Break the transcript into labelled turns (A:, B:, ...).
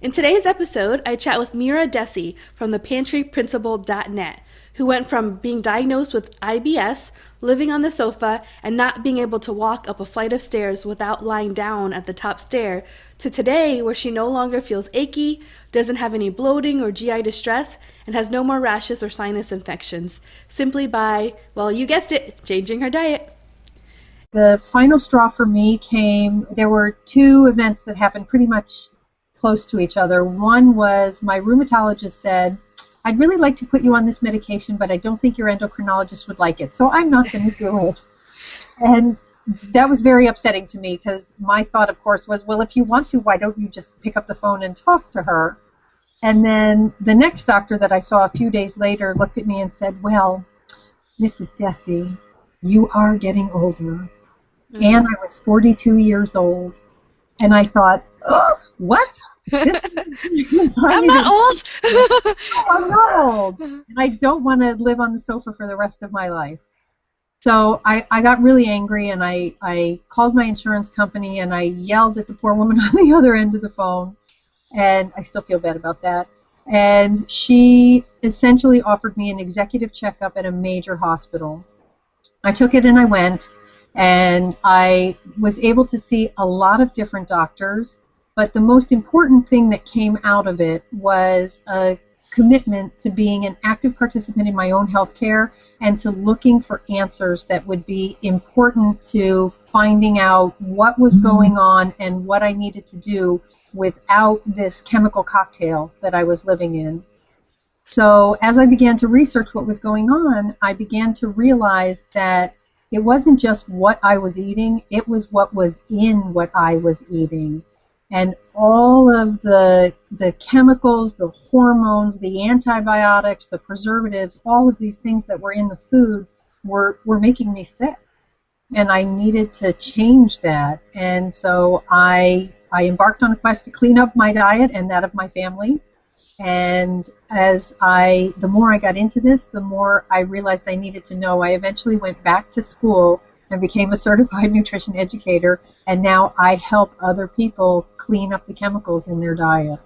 A: In today's episode, I chat with Mira Dessy from thepantryprinciple.net, who went from being diagnosed with IBS, living on the sofa, and not being able to walk up a flight of stairs without lying down at the top stair, to today where she no longer feels achy, doesn't have any bloating or GI distress, and has no more rashes or sinus infections, simply by, well, you guessed it, changing her diet.
B: The final straw for me came, there were two events that happened pretty much close to each other. One was my rheumatologist said, I'd really like to put you on this medication, but I don't think your endocrinologist would like it, so I'm not going to do it. And that was very upsetting to me because my thought, of course, was, well, if you want to, why don't you just pick up the phone and talk to her? And then the next doctor that I saw a few days later looked at me and said, well, Mrs. Dessy, you are getting older. And I was 42 years old. And I thought, oh, what?
A: I'm not old.
B: I'm not old. And I don't want to live on the sofa for the rest of my life. So I got really angry, and I called my insurance company, and I yelled at the poor woman on the other end of the phone. And I still feel bad about that. And she essentially offered me an executive checkup at a major hospital. I took it and I went, and I was able to see a lot of different doctors, but the most important thing that came out of it was a commitment to being an active participant in my own health care and to looking for answers that would be important to finding out what was going on and what I needed to do without this chemical cocktail that I was living in. So as I began to research what was going on, I began to realize that it wasn't just what I was eating, it was what was in what I was eating. And all of the chemicals, the hormones, the antibiotics, the preservatives, all of these things that were in the food were making me sick. And I needed to change that. And so I embarked on a quest to clean up my diet and that of my family. And the more I got into this, the more I realized I needed to know. I eventually went back to school and became a Certified Nutrition Educator, and now I help other people clean up the chemicals in their diet.